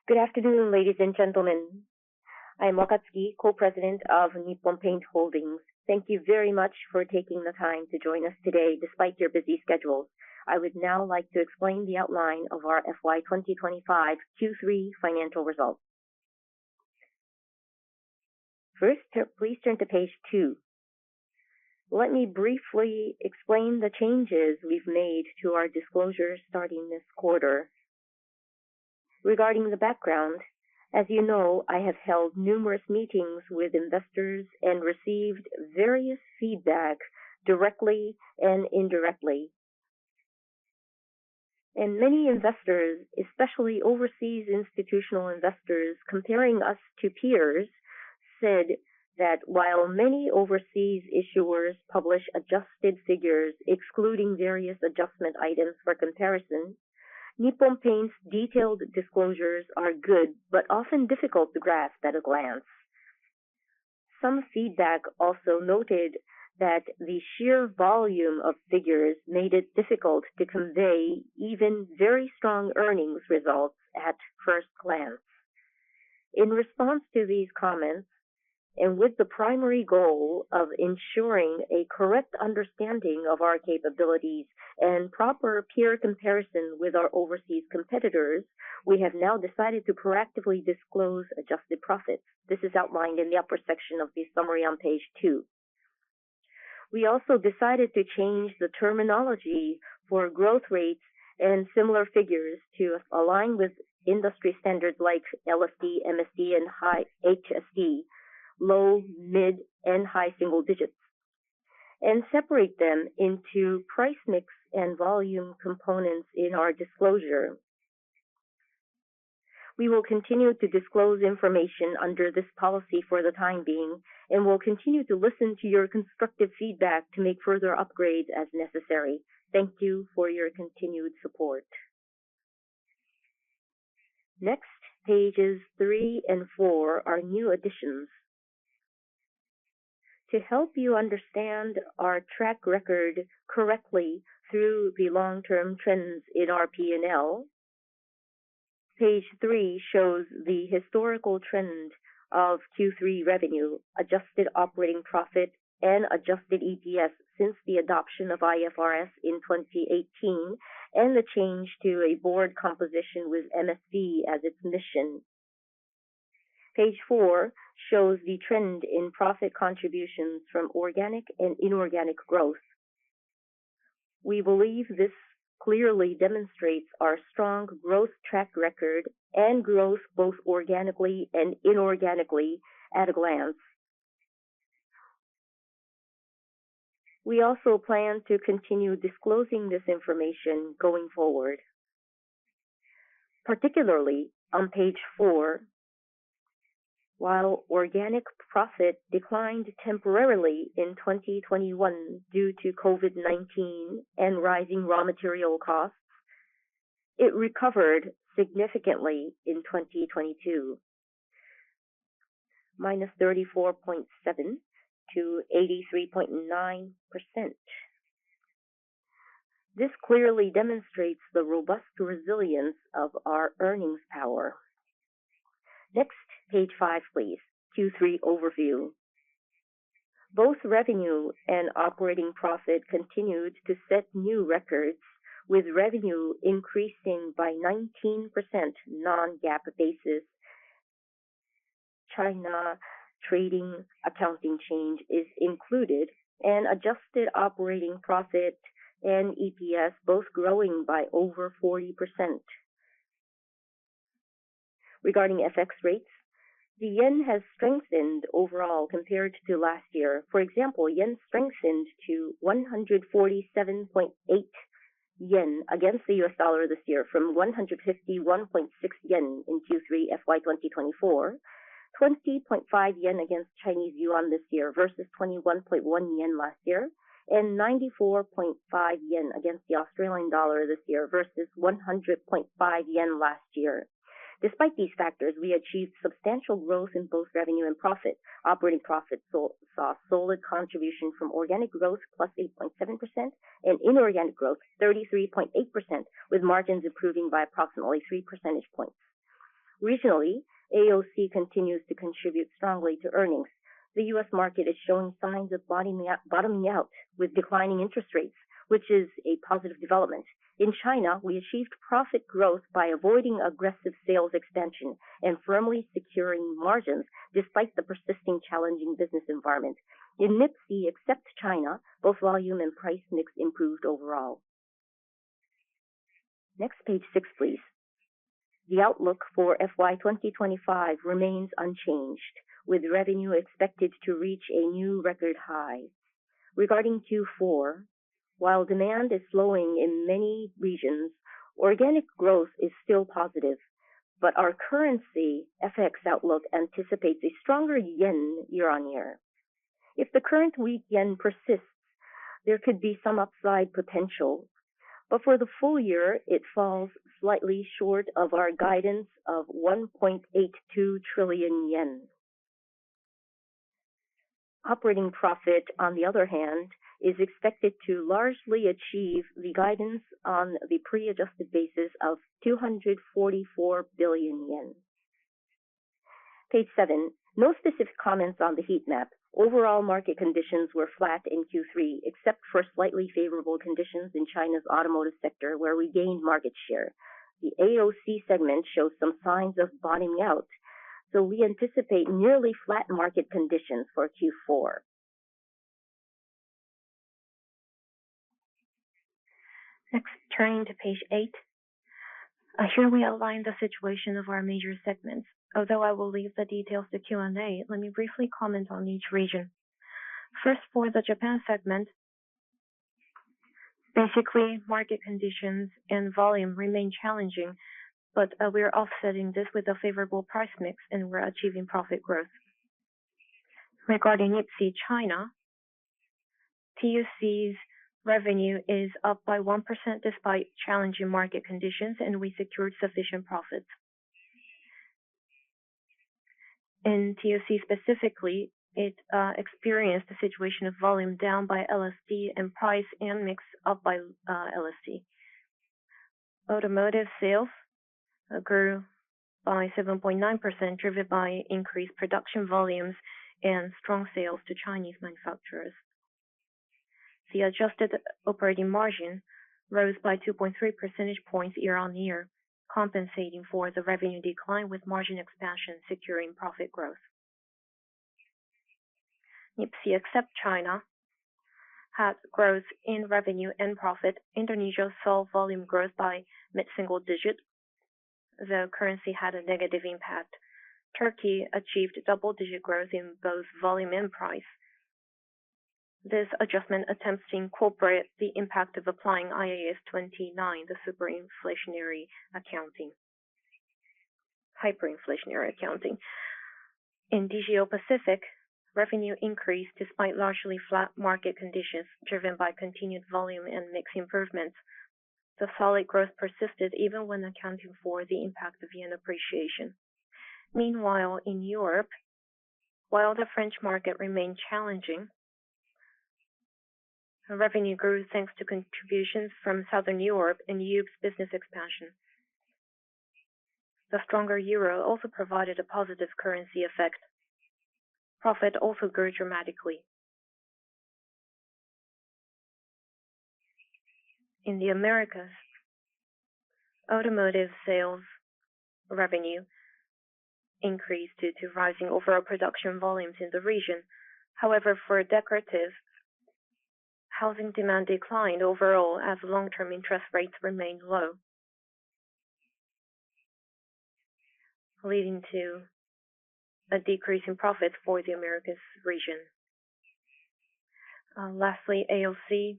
Good afternoon, ladies and gentlemen. I am Wakatsuki, co-president of Nippon Paint Holdings. Thank you very much for taking the time to join us today despite your busy schedules. I would now like to explain the outline of our FY2025 Q3 financial results. First, please turn to page 2. Let me briefly explain the changes we've made to our disclosure starting this quarter. Regarding the background, as you know, I have held numerous meetings with investors and received various feedback directly and indirectly. And many investors, especially overseas institutional investors, comparing us to peers, said that while many overseas issuers publish adjusted figures excluding various adjustment items for comparison, Nippon Paint's detailed disclosures are good but often difficult to grasp at a glance. Some feedback also noted that the sheer volume of figures made it difficult to convey even very strong earnings results at first glance. In response to these comments, and with the primary goal of ensuring a correct understanding of our capabilities and proper peer comparison with our overseas competitors, we have now decided to proactively disclose adjusted profits. This is outlined in the upper section of the summary on page 2. We also decided to change the terminology for growth rates and similar figures to align with industry standards like LSD, MSD, and high HSD, low, mid, and high single digits, and separate them into price mix and volume components in our disclosure. We will continue to disclose information under this policy for the time being, and will continue to listen to your constructive feedback to make further upgrades as necessary. Thank you for your continued support. Next, pages 3 and 4 are new additions. To help you understand our track record correctly through the long-term trends in our P&L, page 3 shows the historical trend of Q3 revenue, adjusted operating profit, and adjusted EPS since the adoption of IFRS in 2018 and the change to a board composition with MSV as its mission. Page 4 shows the trend in profit contributions from organic and inorganic growth. We believe this clearly demonstrates our strong growth track record and growth both organically and inorganically at a glance. We also plan to continue disclosing this information going forward. Particularly on page 4, while organic profit declined temporarily in 2021 due to COVID-19 and rising raw material costs, it recovered significantly in 2022, minus 34.7 to 83.9%. This clearly demonstrates the robust resilience of our earnings power. Next, page 5, please. Q3 overview. Both revenue and operating profit continued to set new records, with revenue increasing by 19% non-GAAP basis. China trading accounting change is included, and adjusted operating profit and EPS both growing by over 40%. Regarding FX rates, the yen has strengthened overall compared to last year. For example, yen strengthened to 147.8 yen against the US dollar this year from 151.6 yen in Q3 FY2024, 20.5 yen against Chinese yuan this year versus 21.1 yen last year, and 94.5 yen against the Australian dollar this year versus 100.5 yen last year. Despite these factors, we achieved substantial growth in both revenue and profit. Operating profit saw solid contribution from organic growth plus 8.7% and inorganic growth 33.8%, with margins improving by approximately 3 percentage points. Regionally, AOC continues to contribute strongly to earnings. The U.S. market is showing signs of bottoming out with declining interest rates, which is a positive development. In China, we achieved profit growth by avoiding aggressive sales expansion and firmly securing margins despite the persisting challenging business environment. In NIPSEA, except China, both volume and price mix improved overall. Next, page 6, please. The outlook for FY2025 remains unchanged, with revenue expected to reach a new record high. Regarding Q4, while demand is slowing in many regions, organic growth is still positive, but our currency FX outlook anticipates a stronger yen year-on-year. If the current weak yen persists, there could be some upside potential, but for the full year, it falls slightly short of our guidance of 1.82 trillion yen. Operating profit, on the other hand, is expected to largely achieve the guidance on the pre-adjusted basis of 244 billion yen. Page 7. No specific comments on the heat map. Overall market conditions were flat in Q3, except for slightly favorable conditions in China's automotive sector, where we gained market share. The AOC segment shows some signs of bottoming out, so we anticipate nearly flat market conditions for Q4. Next, turning to page 8. Here we outline the situation of our major segments. Although I will leave the details to Q&A, let me briefly comment on each region. First, for the Japan segment, basically market conditions and volume remain challenging, but we're offsetting this with a favorable price mix and we're achieving profit growth. Regarding NIPSEA China, TUC's revenue is up by 1% despite challenging market conditions, and we secured sufficient profits. In TUC specifically, it experienced a situation of volume down by LSD and price and mix up by LSD. Automotive sales grew by 7.9%, driven by increased production volumes and strong sales to Chinese manufacturers. The adjusted operating margin rose by 2.3 percentage points year-on-year, compensating for the revenue decline with margin expansion securing profit growth. NIPSEA except China had growth in revenue and profit. Indonesia saw volume growth by mid-single digit. The currency had a negative impact. Turkey achieved double-digit growth in both volume and price. This adjustment attempts to incorporate the impact of applying IAS 29, the hyperinflationary accounting. In DGO Pacific, revenue increased despite largely flat market conditions, driven by continued volume and mix improvements. The solid growth persisted even when accounting for the impact of yen appreciation. Meanwhile, in Europe, while the French market remained challenging, revenue grew thanks to contributions from Southern Europe and EU's business expansion. The stronger euro also provided a positive currency effect. Profit also grew dramatically. In the Americas, automotive sales revenue increased due to rising overall production volumes in the region. However, for decorative, housing demand declined overall as long-term interest rates remained low, leading to a decrease in profits for the Americas region. Lastly, AOC.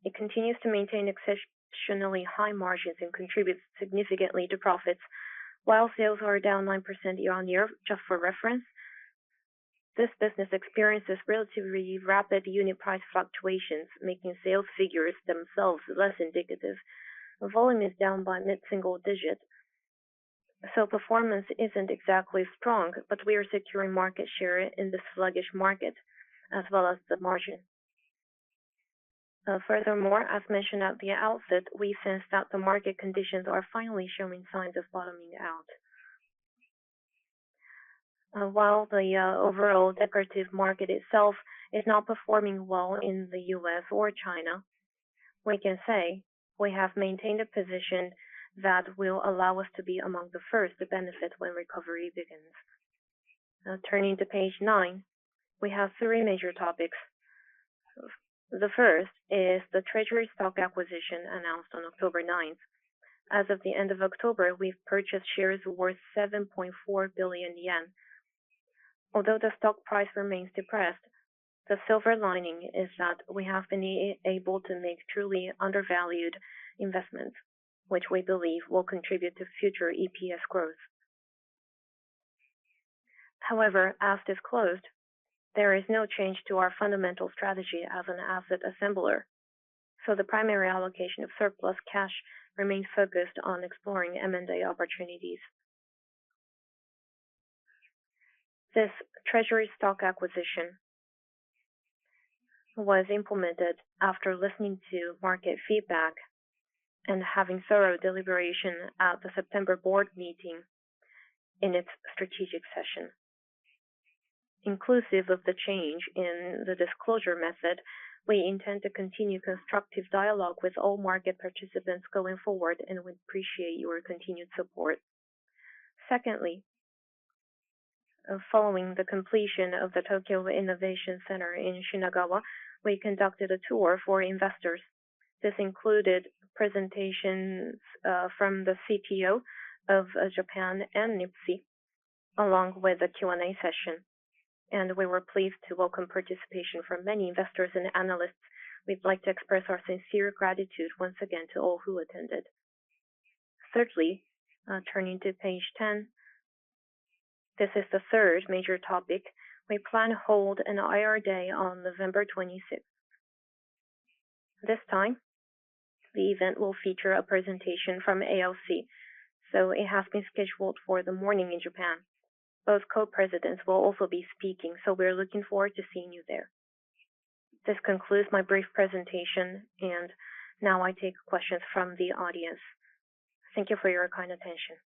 It continues to maintain exceptionally high margins and contributes significantly to profits. While sales are down 9% year-on-year, just for reference, this business experiences relatively rapid unit price fluctuations, making sales figures themselves less indicative. Volume is down by mid-single digit, so performance isn't exactly strong, but we are securing market share in the sluggish market, as well as the margin. Furthermore, as mentioned at the outset, we sense that the market conditions are finally showing signs of bottoming out. While the overall decorative market itself is not performing well in the US or China, we can say we have maintained a position that will allow us to be among the first to benefit when recovery begins. Turning to page 9, we have 3 major topics. The first is the treasury stock acquisition announced on October 9th. As of the end of October, we've purchased shares worth 7.4 billion yen. Although the stock price remains depressed, the silver lining is that we have been able to make truly undervalued investments, which we believe will contribute to future EPS growth. However, as disclosed, there is no change to our fundamental strategy as an asset assembler, so the primary allocation of surplus cash remains focused on exploring M&A opportunities. This treasury stock acquisition was implemented after listening to market feedback and having thorough deliberation at the September board meeting in its strategic session. Inclusive of the change in the disclosure method, we intend to continue constructive dialogue with all market participants going forward and would appreciate your continued support. Secondly, following the completion of the Tokyo Innovation Center in Shinagawa, we conducted a tour for investors. This included presentations from the CTO of Japan and Nippon, along with a Q&A session. And we were pleased to welcome participation from many investors and analysts. We'd like to express our sincere gratitude once again to all who attended. Thirdly, turning to page 10, this is the third major topic. We plan to hold an IR Day on November 26th. This time, the event will feature a presentation from ALC, so it has been scheduled for the morning in Japan. Both co-presidents will also be speaking, so we're looking forward to seeing you there. This concludes my brief presentation, and now I take questions from the audience. Thank you for your kind attention.